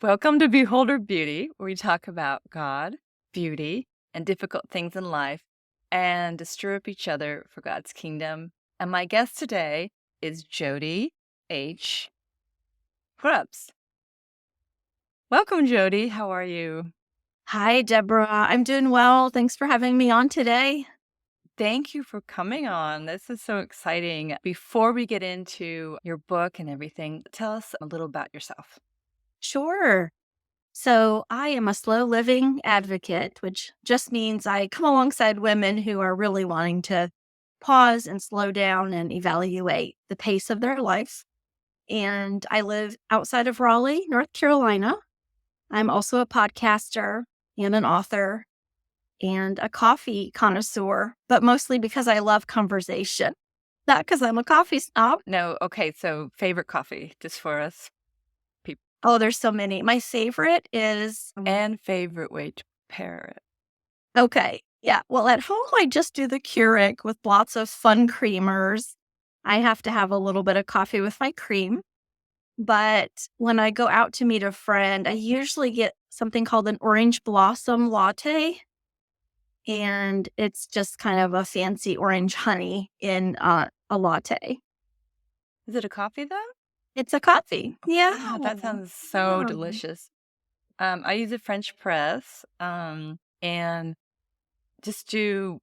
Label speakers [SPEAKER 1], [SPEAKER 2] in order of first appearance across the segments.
[SPEAKER 1] Welcome to Beholder Beauty, where we talk about God, beauty, and difficult things in life, and to stir up each other for God's kingdom. And my guest today is Jodi H. Grubbs. Welcome, Jodi. How are you?
[SPEAKER 2] Hi, Deborah. I'm doing well. Thanks for having me on today.
[SPEAKER 1] Thank you for coming on. This is so exciting. Before we get into your book and everything, tell us a little about yourself.
[SPEAKER 2] Sure. So, I am a slow living advocate, which just means I come alongside women who are really wanting to pause and slow down and evaluate the pace of their life. And I live outside of Raleigh, North Carolina. I'm also a podcaster and an author and a coffee connoisseur, but mostly because I love conversation, not because I'm a coffee snob.
[SPEAKER 1] No, okay, so favorite coffee, just for us people,
[SPEAKER 2] Oh, there's so many. My favorite is
[SPEAKER 1] and favorite way to prepare it.
[SPEAKER 2] okay. Yeah. Well, at home, I just do the Keurig with lots of fun creamers. I have to have a little bit of coffee with my cream. But when I go out to meet a friend, I usually get something called an orange blossom latte. And it's just kind of a fancy orange honey in a latte.
[SPEAKER 1] Is it a coffee though?
[SPEAKER 2] It's a coffee.
[SPEAKER 1] Wow,
[SPEAKER 2] Yeah.
[SPEAKER 1] that sounds so
[SPEAKER 2] Yeah.
[SPEAKER 1] delicious. I use a French press, and just do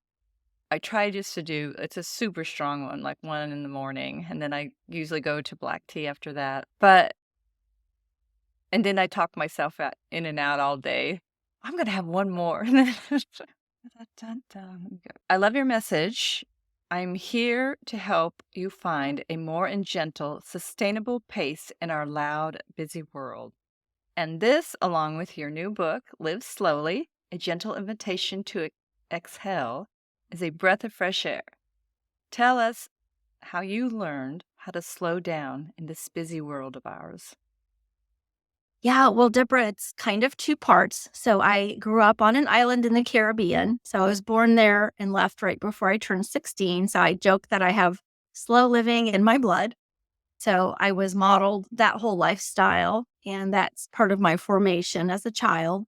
[SPEAKER 1] I try just to do it's a super strong one, like one in the morning, and then I usually go to black tea after that. And then I talk myself in and out all day. I'm gonna have one more. I love your message. I'm here to help you find a more and gentle, sustainable pace in our loud, busy world. And this, along with your new book, Live Slowly, A Gentle Invitation to Exhale, is a breath of fresh air. Tell us how you learned how to slow down in this busy world of ours.
[SPEAKER 2] Yeah, well, Deborah, it's kind of two parts. So I grew up on an island in the Caribbean. So I was born there and left right before I turned 16. So I joke that I have slow living in my blood. So I was modeled that whole lifestyle, and that's part of my formation as a child.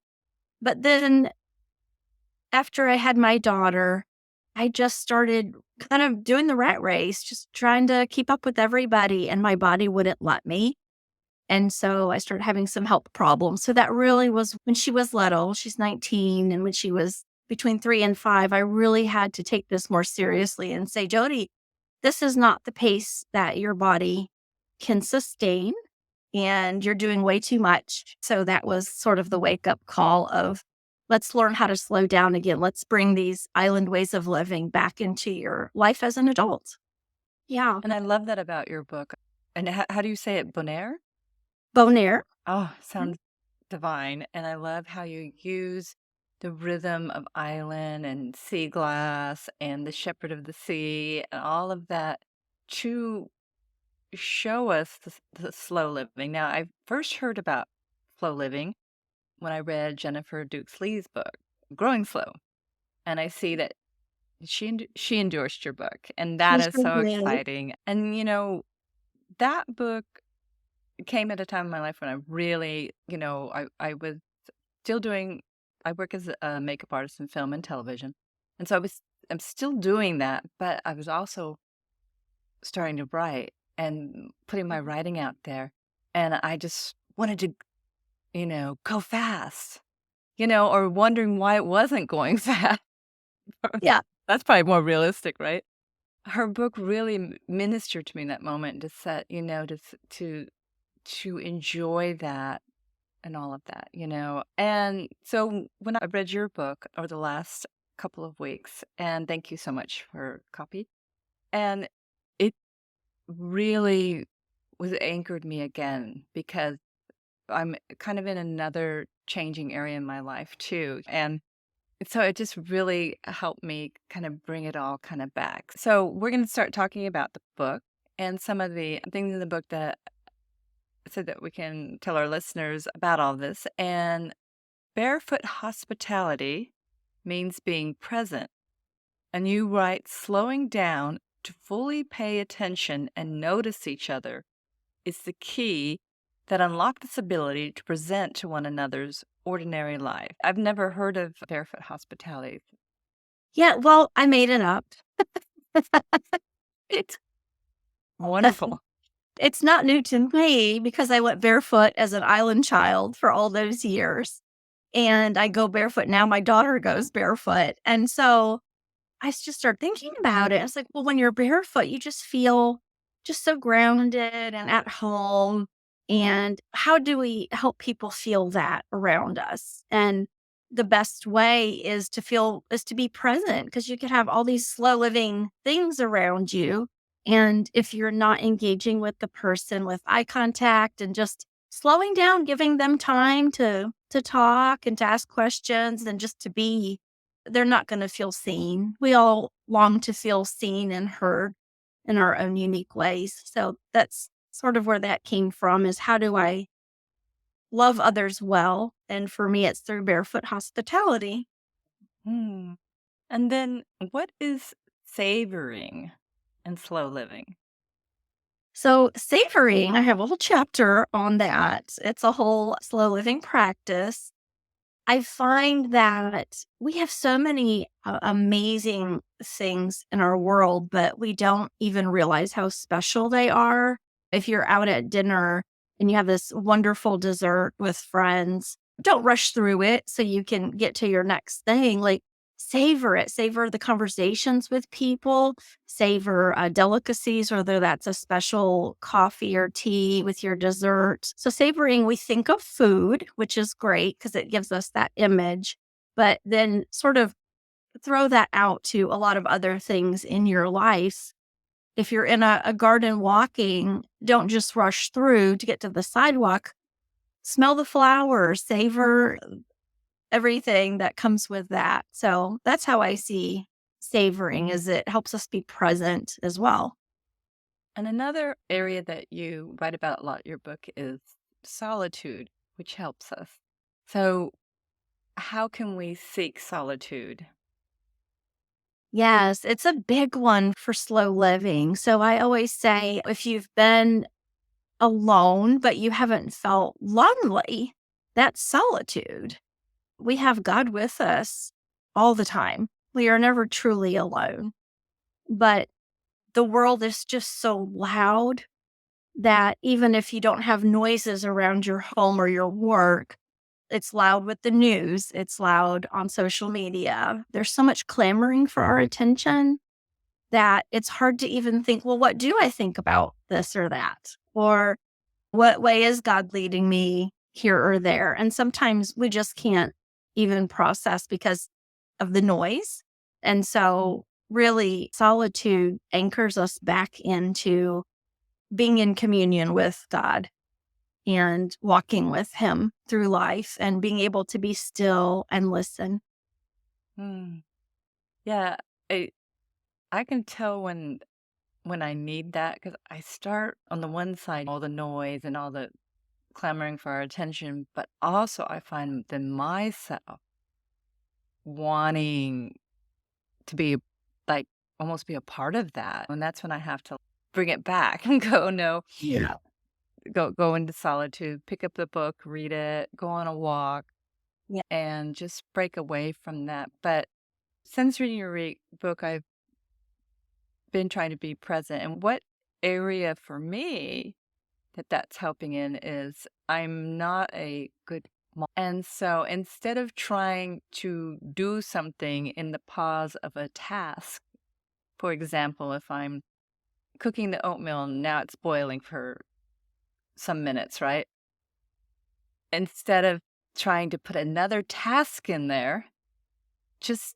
[SPEAKER 2] But then after I had my daughter, I just started kind of doing the rat race, just trying to keep up with everybody, and my body wouldn't let me. And so I started having some health problems. So that really was when she was little, she's 19. And when she was between 3 and 5, I really had to take this more seriously and say, Jodi, this is not the pace that your body can sustain. And you're doing way too much. So that was sort of the wake up call of let's learn how to slow down again. Let's bring these island ways of living back into your life as an adult. Yeah.
[SPEAKER 1] And I love that about your book. And how do you say it? Bonaire?
[SPEAKER 2] Bonaire.
[SPEAKER 1] Oh, sounds divine. And I love how you use the rhythm of island and sea glass and the shepherd of the sea and all of that to show us the slow living. Now, I first heard about slow living when I read Jennifer Dukes Lee's book, Growing Slow. And I see that she endorsed your book, and that
[SPEAKER 2] She
[SPEAKER 1] is
[SPEAKER 2] sure
[SPEAKER 1] so
[SPEAKER 2] did.
[SPEAKER 1] exciting. And that book came at a time in my life when I really, I was still doing I work as a makeup artist in film and television. And so I'm still doing that, but I was also starting to write and putting my writing out there. And I just wanted to, go fast, or wondering why it wasn't going fast.
[SPEAKER 2] Yeah.
[SPEAKER 1] That's probably more realistic, right? Her book really ministered to me in that moment to set, to enjoy that and all of that, And so when I read your book over the last couple of weeks, and thank you so much for copy, and it really was anchored me again because I'm kind of in another changing area in my life too. And so it just really helped me kind of bring it all kind of back. So we're going to start talking about the book and some of the things in the book that so that we can tell our listeners about all this. And barefoot hospitality means being present. And you write, slowing down to fully pay attention and notice each other is the key that unlock this ability to present to one another's ordinary life. I've never heard of barefoot hospitality.
[SPEAKER 2] Yeah, well, I made it up. It's
[SPEAKER 1] Wonderful.
[SPEAKER 2] it's not new to me because I went barefoot as an island child for all those years, and I go barefoot now. My daughter goes barefoot, and so just started thinking about it. I was like, well, when you're barefoot, you just feel just so grounded and at home. And how do we help people feel that around us? And the best way is to be present, because you could have all these slow living things around you. And if you're not engaging with the person with eye contact and just slowing down, giving them time to talk and to ask questions and just to be, they're not going to feel seen. We all long to feel seen and heard in our own unique ways. So that's sort of where that came from, is how do I love others well? And for me, it's through barefoot hospitality.
[SPEAKER 1] Hmm. And then what is savoring and slow living?
[SPEAKER 2] So savoring, I have a whole chapter on that. It's a whole slow living practice. I find that we have so many amazing things in our world, but we don't even realize how special they are. If you're out at dinner and you have this wonderful dessert with friends, don't rush through it so you can get to your next thing. Like, savor it, savor the conversations with people, savor delicacies, whether that's a special coffee or tea with your dessert. So, savoring, we think of food, which is great because it gives us that image, but then sort of throw that out to a lot of other things in your life. If you're in a garden walking, don't just rush through to get to the sidewalk. Smell the flowers, savor everything that comes with that. So that's how I see savoring, is it helps us be present as well.
[SPEAKER 1] And another area that you write about a lot in your book is solitude, which helps us. So, how can we seek solitude?
[SPEAKER 2] Yes, it's a big one for slow living. So I always say, if you've been alone, but you haven't felt lonely, that's solitude. We have God with us all the time. We are never truly alone. But the world is just so loud that even if you don't have noises around your home or your work, it's loud with the news, it's loud on social media. There's so much clamoring for our attention that it's hard to even think, well, what do I think about this or that? Or what way is God leading me here or there? And sometimes we just can't even process because of the noise. And so, really, solitude anchors us back into being in communion with God and walking with Him through life and being able to be still and listen.
[SPEAKER 1] Hmm. Yeah, I, I can tell when I need that because I start on the one side, all the noise and all the clamoring for our attention, but also I find then myself wanting to be like almost be a part of that. And that's when I have to bring it back and go, no,
[SPEAKER 2] Yeah.
[SPEAKER 1] go into solitude, pick up the book, read it, go on a walk,
[SPEAKER 2] Yeah.
[SPEAKER 1] and just break away from that. But since reading your book, I've been trying to be present. And what area for me that's helping in is I'm not a good mom. And so instead of trying to do something in the pause of a task, for example, if I'm cooking the oatmeal and now it's boiling for some minutes, right? Instead of trying to put another task in there, just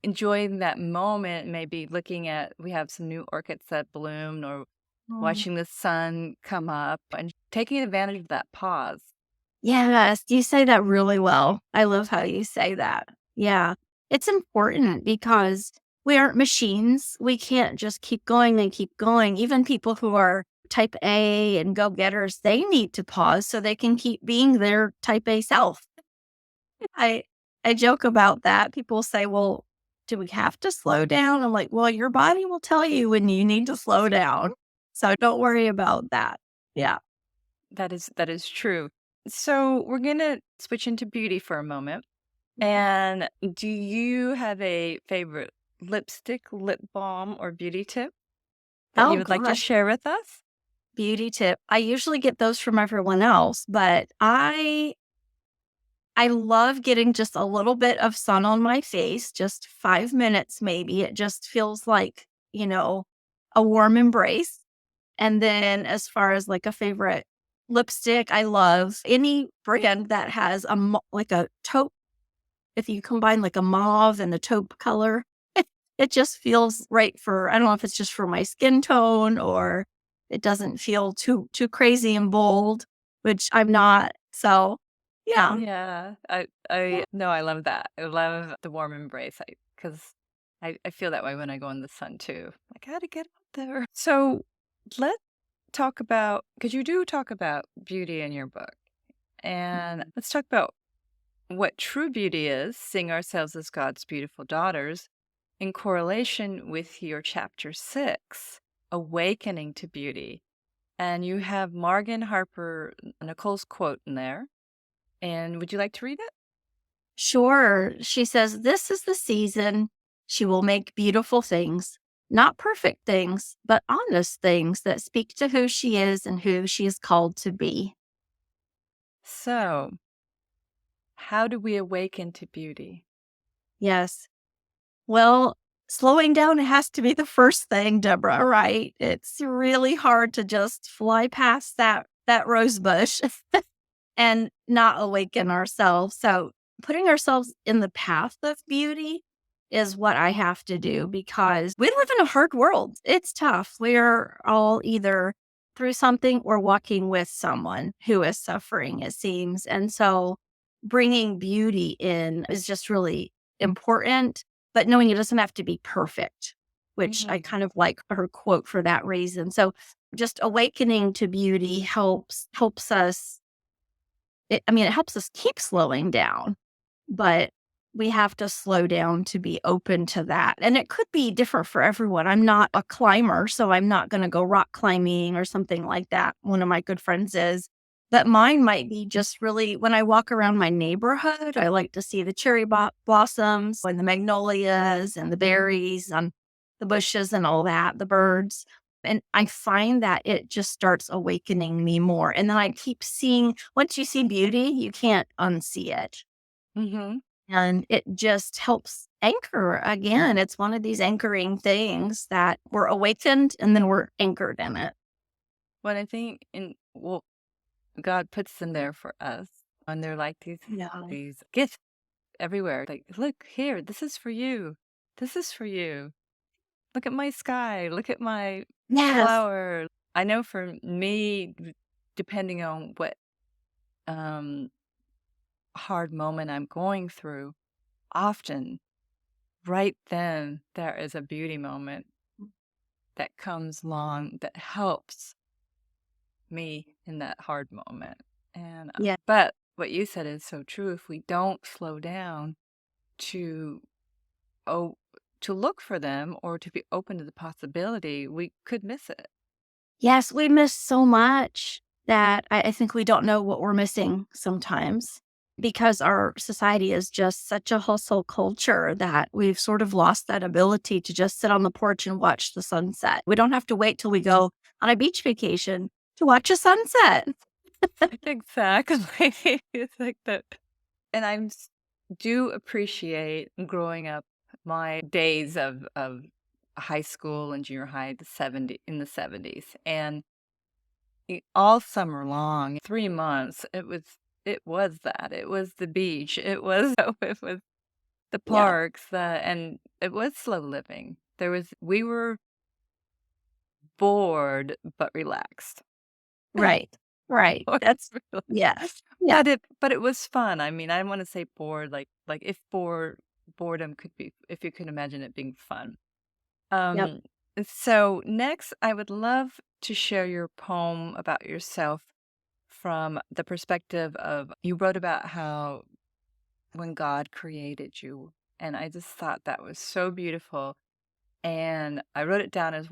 [SPEAKER 1] enjoying that moment, maybe looking at, we have some new orchids that bloomed, or
[SPEAKER 2] Mm.
[SPEAKER 1] watching the sun come up and taking advantage of that pause.
[SPEAKER 2] Yes, you say that really well. I love how you say that. Yeah. It's important because we aren't machines. We can't just keep going and keep going. Even people who are type A and go getters, they need to pause so they can keep being their type A self. I I joke about that. People say, "Well, do we have to slow down?" I'm like, "Well, your body will tell you when you need to slow down. So don't worry about that." Yeah.
[SPEAKER 1] that is true. So we're gonna switch into beauty for a moment. And do you have a favorite lipstick, lip balm, or beauty tip that you
[SPEAKER 2] Oh
[SPEAKER 1] would like to
[SPEAKER 2] gosh,
[SPEAKER 1] share with us?
[SPEAKER 2] beauty tip. I usually get those from everyone else, but I love getting just a little bit of sun on my face, just 5 minutes maybe. It just feels like, a warm embrace. And then as far as like a favorite lipstick, I love any brand that has like a taupe. If you combine like a mauve and a taupe color, it just feels right for, I don't know if it's just for my skin tone or it doesn't feel too crazy and bold, which I'm not. So, yeah.
[SPEAKER 1] Yeah,
[SPEAKER 2] Yeah.
[SPEAKER 1] I no, I love that. I love the warm embrace. Because I feel that way when I go in the sun too. I gotta get out there. So let's talk about, because you do talk about beauty in your book, and let's talk about what true beauty is, seeing ourselves as God's beautiful daughters, in correlation with your chapter 6, Awakening to Beauty. And you have Morgan Harper Nicole's quote in there. And would you like to read it?
[SPEAKER 2] Sure. She says, "This is the season she will make beautiful things, not perfect things, but honest things that speak to who she is and who she is called to be."
[SPEAKER 1] So, how do we awaken to beauty?
[SPEAKER 2] Yes. Well, slowing down has to be the first thing, Deborah, right? It's really hard to just fly past that rose bush and not awaken ourselves. So, putting ourselves in the path of beauty is what I have to do because we live in a hard world. It's tough. We're all either through something or walking with someone who is suffering, it seems. And so, bringing beauty in is just really important, but knowing it doesn't have to be perfect, which I
[SPEAKER 1] Hmm.
[SPEAKER 2] kind of like her quote for that reason. So, just awakening to beauty helps us it helps us keep slowing down, but we have to slow down to be open to that. And it could be different for everyone. I'm not a climber, so I'm not going to go rock climbing or something like that. One of my good friends is. But mine might be just really when I walk around my neighborhood, I like to see the cherry blossoms and the magnolias and the berries on the bushes and all that, the birds. And I find that it just starts awakening me more. And then I keep seeing, once you see beauty, you can't unsee it.
[SPEAKER 1] Hmm.
[SPEAKER 2] And it just helps anchor again. It's one of these anchoring things that we're awakened and then we're anchored in it.
[SPEAKER 1] When I think well, God puts them there for us, and they're like
[SPEAKER 2] Yeah.
[SPEAKER 1] these gifts everywhere. Like, look here, this is for you. This is for you. Look at my sky. Look at my
[SPEAKER 2] Yes.
[SPEAKER 1] flower. I know for me, depending on what um, hard moment I'm going through, often right then there is a beauty moment that comes along that helps me in that hard moment. And
[SPEAKER 2] Yeah.
[SPEAKER 1] but what you said is so true. If we don't slow down to oh to look for them or to be open to the possibility, we could miss it.
[SPEAKER 2] Yes, we miss so much that I think we don't know what we're missing sometimes because our society is just such a hustle culture that we've sort of lost that ability to just sit on the porch and watch the sunset. We don't have to wait till we go on a beach vacation to watch a sunset.
[SPEAKER 1] Exactly. It's like that. And do appreciate growing up my days of high school and junior high, in the 70s. And all summer long, 3 months, it was that. It was the beach. It was it was the
[SPEAKER 2] Yeah.
[SPEAKER 1] parks, and it was slow living. We were bored but relaxed.
[SPEAKER 2] Right. Right.
[SPEAKER 1] Was
[SPEAKER 2] That's
[SPEAKER 1] relaxed.
[SPEAKER 2] yes. Yeah.
[SPEAKER 1] But it was fun. I mean, I don't wanna say bored, like if boredom could be, if you could imagine it being fun.
[SPEAKER 2] Yep.
[SPEAKER 1] Um, so next, I would love to share your poem about yourself from the perspective of, you wrote about how when God created you, and I just thought that was so beautiful, and I wrote it down as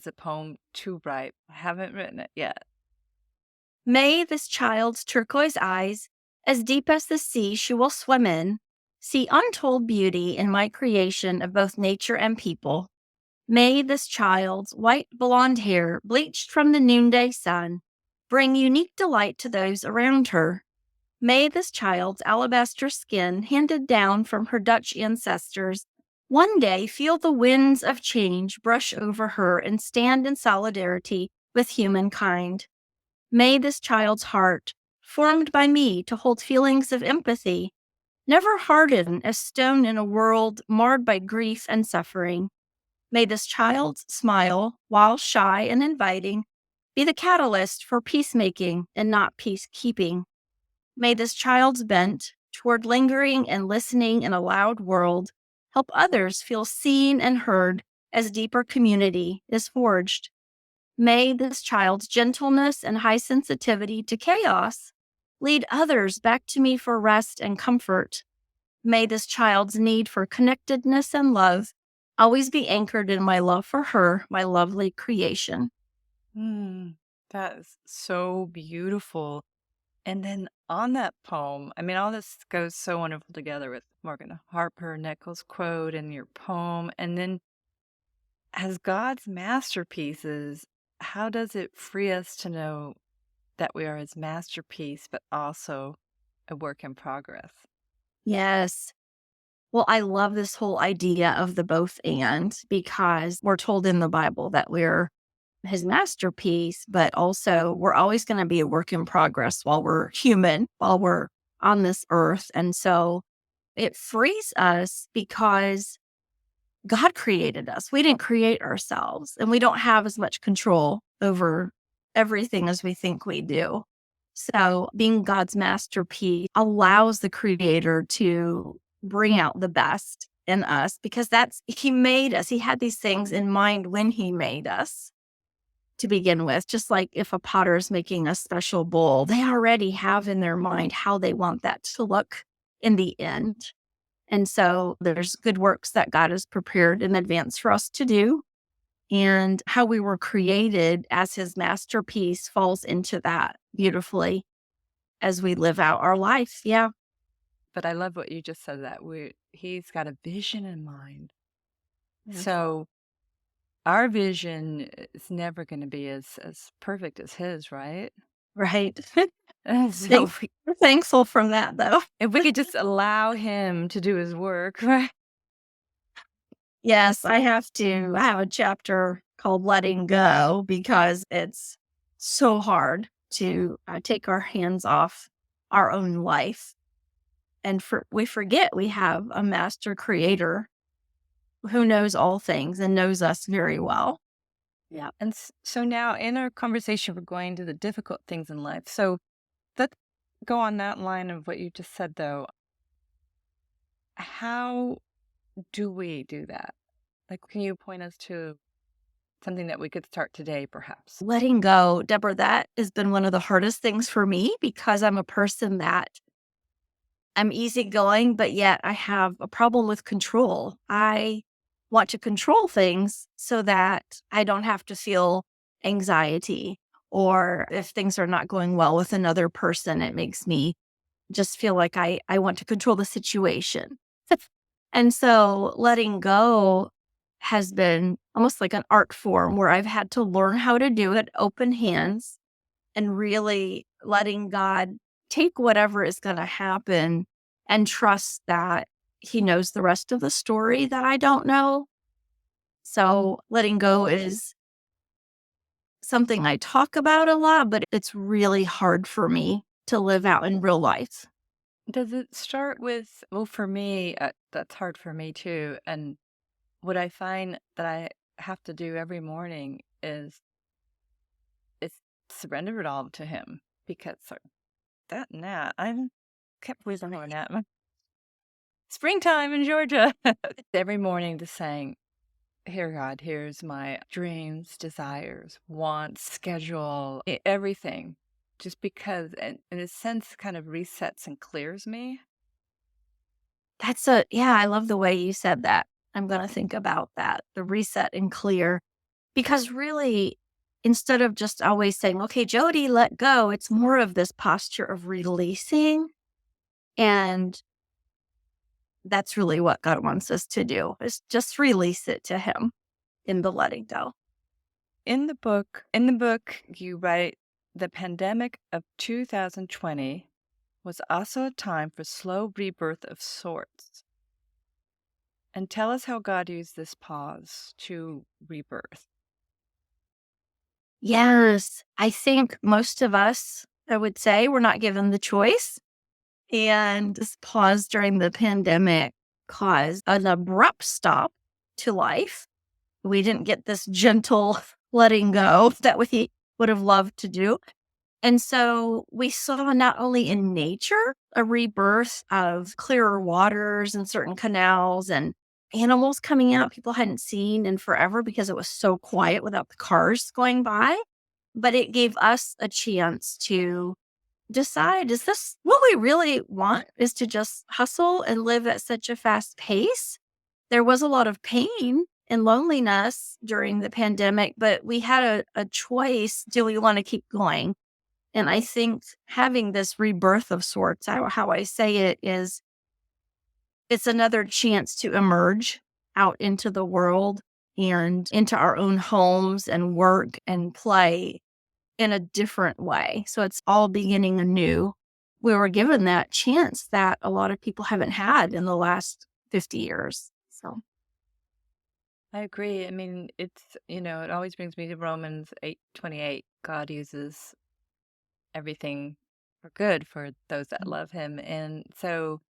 [SPEAKER 1] a poem to write. I haven't written it yet.
[SPEAKER 2] May this child's turquoise eyes, as deep as the sea she will swim in, see untold beauty in my creation of both nature and people. May this child's white blonde hair, bleached from the noonday sun, bring unique delight to those around her. May this child's alabaster skin, handed down from her Dutch ancestors, one day feel the winds of change brush over her and stand in solidarity with humankind. May this child's heart, formed by me to hold feelings of empathy, never harden as stone in a world marred by grief and suffering. May this child's smile, while shy and inviting, be the catalyst for peacemaking and not peacekeeping. May this child's bent toward lingering and listening in a loud world help others feel seen and heard as deeper community is forged. May this child's gentleness and high sensitivity to chaos lead others back to me for rest and comfort. May this child's need for connectedness and love always be anchored in my love for her, my lovely creation.
[SPEAKER 1] That is so beautiful. And then on that poem, I mean, all this goes so wonderful together with Morgan Harper Nichols' quote and your poem. And then as God's masterpieces, how does it free us to know that we are his masterpiece, but also a work in progress?
[SPEAKER 2] Yes. Well, I love this whole idea of the both and, because we're told in the Bible that we're his masterpiece, but also we're always going to be a work in progress while we're human, while we're on this earth. And so it frees us because God created us. We didn't create ourselves, and we don't have as much control over everything as we think we do. So being God's masterpiece allows the creator to bring out the best in us, because he made us. He had these things in mind when he made us to begin with. Just like if a potter is making a special bowl, they already have in their mind how they want that to look in the end. And so there's good works that God has prepared in advance for us to do. And how we were created as his masterpiece falls into that beautifully as we live out our life. Yeah.
[SPEAKER 1] But I love what you just said, that he's got a vision in mind.
[SPEAKER 2] Yes.
[SPEAKER 1] So our vision is never going to be as perfect as his, right?
[SPEAKER 2] Right.
[SPEAKER 1] So
[SPEAKER 2] We're thankful from that, though.
[SPEAKER 1] if we could just allow him to do his work, right?
[SPEAKER 2] Yes, I have a chapter called Letting Go, because it's so hard to take our hands off our own life. And we forget we have a master creator who knows all things and knows us very well. Yeah.
[SPEAKER 1] And so now in our conversation, we're going to the difficult things in life. So let's go on that line of what you just said, though. How do we do that? Like, can you point us to something that we could start today, perhaps?
[SPEAKER 2] Letting go, Deborah, that has been one of the hardest things for me, because I'm a person that I'm easygoing, but yet I have a problem with control. I want to control things so that I don't have to feel anxiety, or if things are not going well with another person, it makes me just feel like I want to control the situation. And so letting go has been almost like an art form where I've had to learn how to do it, open hands, and really letting God take whatever is going to happen and trust that he knows the rest of the story that I don't know. So letting go is something I talk about a lot, but it's really hard for me to live out in real life.
[SPEAKER 1] Does it start with, well, for me, that's hard for me too. And what I find that I have to do every morning is surrender it all to him, because that gnat, I kept losing my gnat. Springtime in Georgia. Every morning just saying, here, God, here's my dreams, desires, wants, schedule, everything. Just because, in a sense, kind of resets and clears me.
[SPEAKER 2] I love the way you said that. I'm going to think about that, the reset and clear, because really instead of just always saying, okay, Jodi, let go, it's more of this posture of releasing. And that's really what God wants us to do, is just release it to him in the letting go.
[SPEAKER 1] In the book, you write the pandemic of 2020 was also a time for slow rebirth of sorts. And tell us how God used this pause to rebirth.
[SPEAKER 2] Yes, I think most of us, I would say, were not given the choice. And this pause during the pandemic caused an abrupt stop to life. We didn't get this gentle letting go that we would have loved to do. And so we saw not only in nature a rebirth of clearer waters and certain canals and animals coming out people hadn't seen in forever because it was so quiet without the cars going by, but it gave us a chance to decide, is this what we really want, is to just hustle and live at such a fast pace? There was a lot of pain and loneliness during the pandemic, but we had a choice. Do we want to keep going? And I think having this rebirth of sorts, how I say it is, it's another chance to emerge out into the world and into our own homes and work and play in a different way. So it's all beginning anew. We were given that chance that a lot of people haven't had in the last 50 years. So,
[SPEAKER 1] I agree. I mean, it always brings me to Romans 8:28. God uses everything for good for those that love him. And so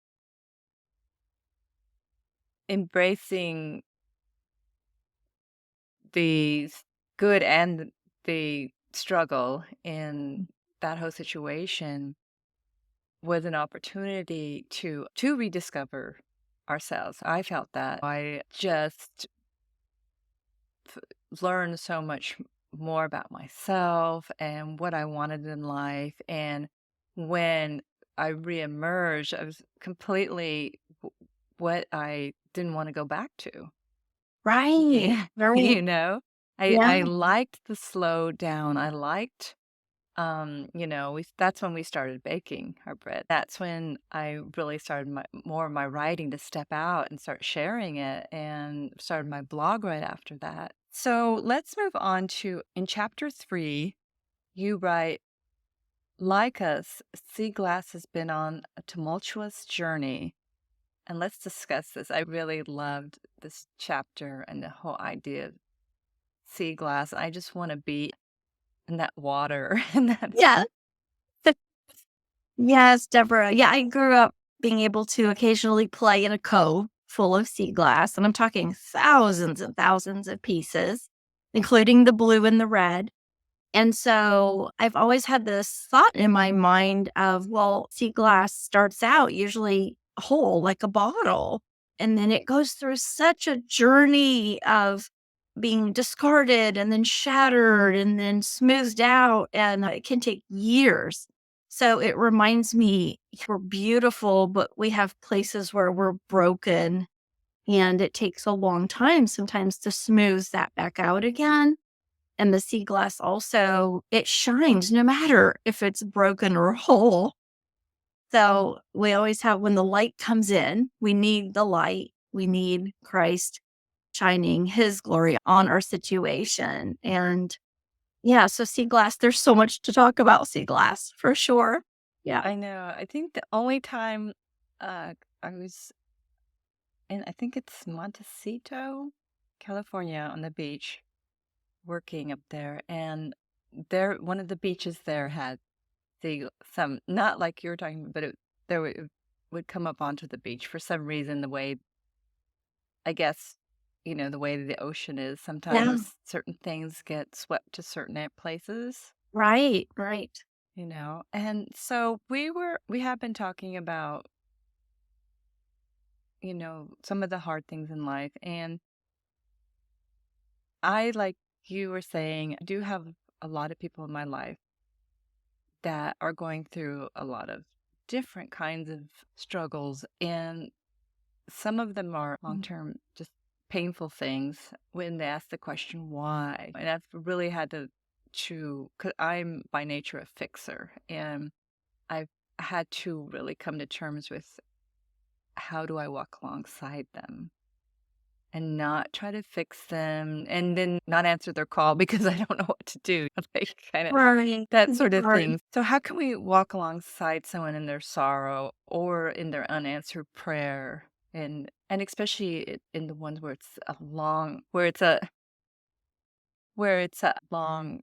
[SPEAKER 1] embracing the good and the struggle in that whole situation was an opportunity to rediscover ourselves. I felt that. I just learned so much more about myself and what I wanted in life. And when I reemerged, I was completely what I didn't want to go back to.
[SPEAKER 2] right. Very,
[SPEAKER 1] You know, I
[SPEAKER 2] yeah.
[SPEAKER 1] liked the slow down. I liked, that's when we started baking our bread. That's when I really started more of my writing to step out and start sharing it, and started my blog right after that. So let's move on to in chapter 3, you write, like us, Sea Glass has been on a tumultuous journey. And let's discuss this. I really loved this chapter and the whole idea of sea glass. I just want to be in that water and that.
[SPEAKER 2] Yeah. Yes, Deborah. Yeah, I grew up being able to occasionally play in a cove full of sea glass, and I'm talking thousands and thousands of pieces, including the blue and the red. And so I've always had this thought in my mind of, well, sea glass starts out usually whole, like a bottle. And then it goes through such a journey of being discarded and then shattered and then smoothed out. And it can take years. So it reminds me we're beautiful, but we have places where we're broken. And it takes a long time sometimes to smooth that back out again. And the sea glass also, it shines no matter if it's broken or whole. So we always have, when the light comes in, we need the light. We need Christ shining his glory on our situation. And yeah, so sea glass, there's so much to talk about sea glass for sure. Yeah.
[SPEAKER 1] I know. I think the only time I was in, I think it's Montecito, California, on the beach, working up there, and there one of the beaches there had some, not like you were talking about, but it would come up onto the beach for some reason. The way, I guess, the way the ocean is,
[SPEAKER 2] Yeah.
[SPEAKER 1] sometimes certain things get swept to certain places,
[SPEAKER 2] Right. Right.
[SPEAKER 1] and so we have been talking about, some of the hard things in life. And I, like you were saying, I do have a lot of people in my life that are going through a lot of different kinds of struggles. And some of them are long term, just painful things when they ask the question, why? And I've really had to to, because I'm by nature a fixer, and I've had to really come to terms with how do I walk alongside them and not try to fix them and then not answer their call because I don't know what to do. Like kind of
[SPEAKER 2] Right.
[SPEAKER 1] that sort of
[SPEAKER 2] Right.
[SPEAKER 1] thing. So how can we walk alongside someone in their sorrow or in their unanswered prayer? And especially in the ones where it's a long long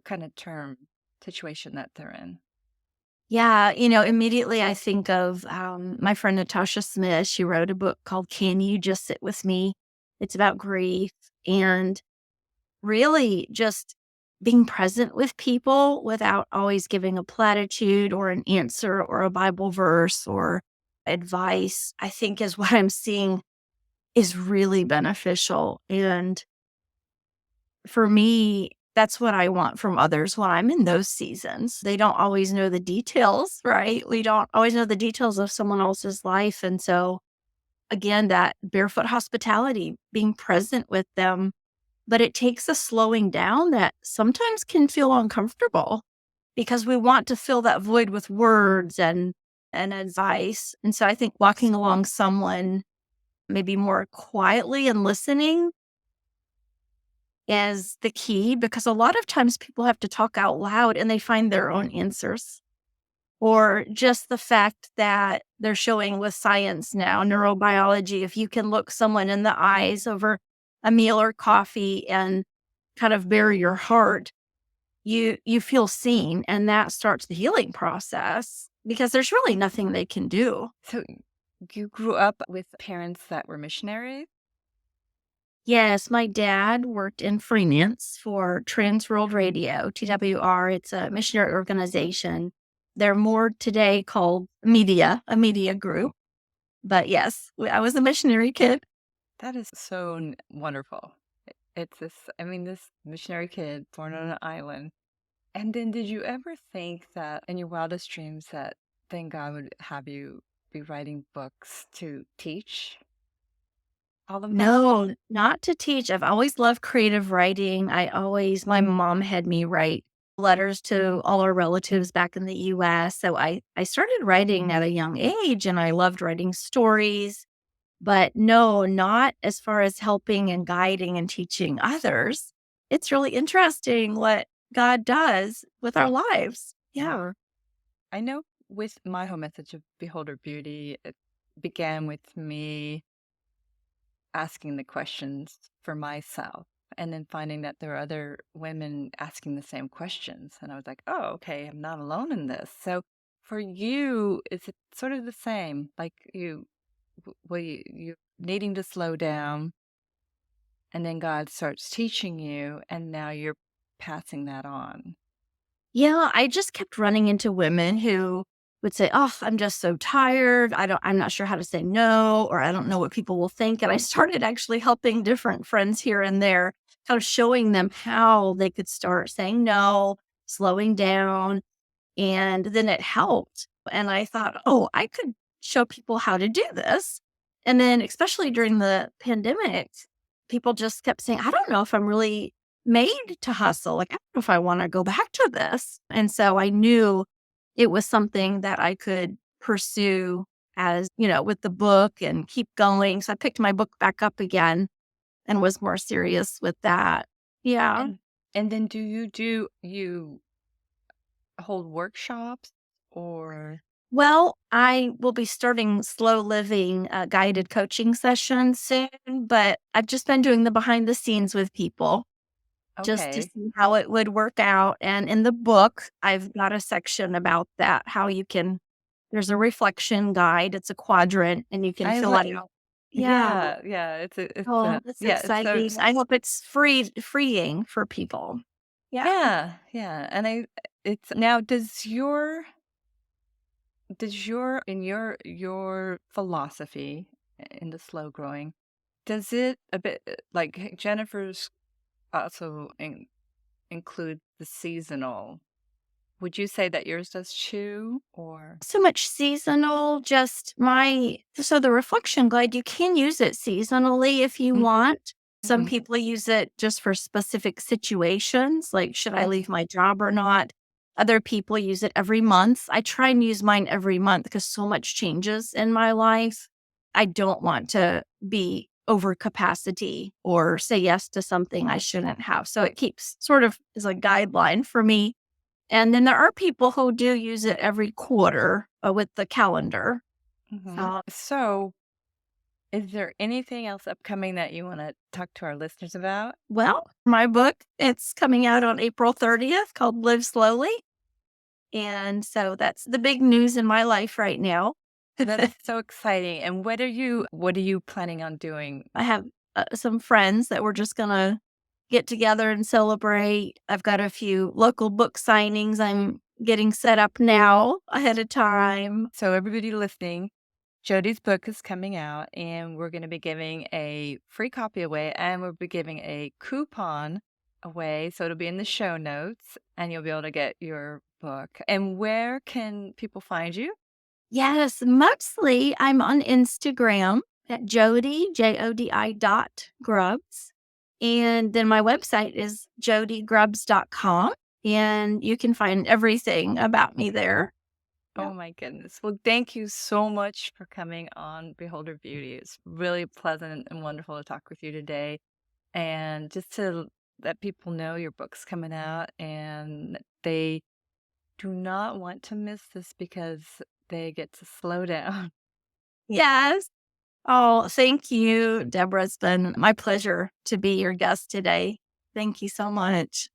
[SPEAKER 1] kind of term situation that they're in.
[SPEAKER 2] Yeah, immediately I think of my friend Natasha Smith. She wrote a book called Can You Just Sit With Me? It's about grief and really just being present with people without always giving a platitude or an answer or a Bible verse or advice, I think is what I'm seeing is really beneficial. And for me, that's what I want from others when I'm in those seasons. They don't always know the details, right? We don't always know the details of someone else's life. And so, again, that barefoot hospitality, being present with them, but it takes a slowing down that sometimes can feel uncomfortable because we want to fill that void with words and advice. And so I think walking along someone maybe more quietly and listening is the key because a lot of times people have to talk out loud and they find their own answers. Or just the fact that they're showing with science now, neurobiology, if you can look someone in the eyes over a meal or coffee and kind of bare your heart, you feel seen and that starts the healing process because there's really nothing they can do.
[SPEAKER 1] So you grew up with parents that were missionaries?
[SPEAKER 2] Yes, my dad worked in finance for Trans World Radio, TWR. It's a missionary organization. They're more today called media, a media group. But yes, I was a missionary kid.
[SPEAKER 1] That is so wonderful. It's this missionary kid born on an island. And then did you ever think that in your wildest dreams that then God would have you be writing books to teach all of that?
[SPEAKER 2] No, not to teach. I've always loved creative writing. My mom had me write letters to all our relatives back in the US. So I started writing at a young age and I loved writing stories. But no, not as far as helping and guiding and teaching others. It's really interesting what God does with our lives.
[SPEAKER 1] Yeah.
[SPEAKER 2] Yeah.
[SPEAKER 1] I know with my whole message of Beholder Beauty, it began with me asking the questions for myself and then finding that there are other women asking the same questions. And I was like, oh, okay, I'm not alone in this. So for you, is it sort of the same? Like you needing to slow down and then God starts teaching you and now you're passing that on.
[SPEAKER 2] Yeah, I just kept running into women who would say, "Oh, I'm just so tired. I'm not sure how to say no, or I don't know what people will think." And I started actually helping different friends here and there, kind of showing them how they could start saying no, slowing down, and then it helped. And I thought, "Oh, I could show people how to do this." And then especially during the pandemic, people just kept saying, "I don't know if I'm really made to hustle. Like, I don't know if I want to go back to this." And so I knew it was something that I could pursue as, with the book and keep going. So I picked my book back up again and was more serious with that. Yeah.
[SPEAKER 1] And then you hold workshops or
[SPEAKER 2] Well, I will be starting slow living guided coaching sessions soon, but I've just been doing the behind the scenes with people just to
[SPEAKER 1] okay.
[SPEAKER 2] see how it would work out. And in the book, I've got a section about that, there's a reflection guide. It's a quadrant and you can
[SPEAKER 1] I
[SPEAKER 2] fill
[SPEAKER 1] like
[SPEAKER 2] it out. Yeah.
[SPEAKER 1] yeah,
[SPEAKER 2] Oh, that's
[SPEAKER 1] it's so
[SPEAKER 2] exciting. I hope it's freeing for people. Yeah.
[SPEAKER 1] yeah, and I it's now in your philosophy in the slow growing, does it a bit like Jennifer's also include the seasonal? Would you say that yours does too, or
[SPEAKER 2] So much seasonal, so the reflection guide, you can use it seasonally if you
[SPEAKER 1] Mhm.
[SPEAKER 2] want. Some
[SPEAKER 1] Mhm.
[SPEAKER 2] people use it just for specific situations, like should I leave my job or not? Other people use it every month. I try and use mine every month because so much changes in my life. I don't want to be over capacity or say yes to something I shouldn't have. So it keeps sort of as a guideline for me. And then there are people who do use it every quarter with the calendar.
[SPEAKER 1] Mhm.
[SPEAKER 2] So,
[SPEAKER 1] So, is there anything else upcoming that you wanna talk to our listeners about?
[SPEAKER 2] well, my book, it's coming out on April 30th called Live Slowly. And so that's the big news in my life right now.
[SPEAKER 1] That is so exciting, and what are you planning on doing?
[SPEAKER 2] I have some friends that we're just going to get together and celebrate. I've got a few local book signings I'm getting set up now ahead of time.
[SPEAKER 1] So everybody listening, Jodi's book is coming out, and we're gonna be giving a free copy away, and we'll be giving a coupon away, so it'll be in the show notes, and you'll be able to get your book. And where can people find you?
[SPEAKER 2] Yes, mostly I'm on Instagram at Jodi, Jodi dot Grubbs. And then my website is jodigrubbs.com. And you can find everything about me there. Yeah.
[SPEAKER 1] Oh my goodness. Well, thank you so much for coming on Beholder Beauty. It's really pleasant and wonderful to talk with you today. And just to let people know your book's coming out and they do not want to miss this because they get to slow down.
[SPEAKER 2] Yes. Oh, thank you, Deborah. It's been my pleasure to be your guest today. Thank you so much.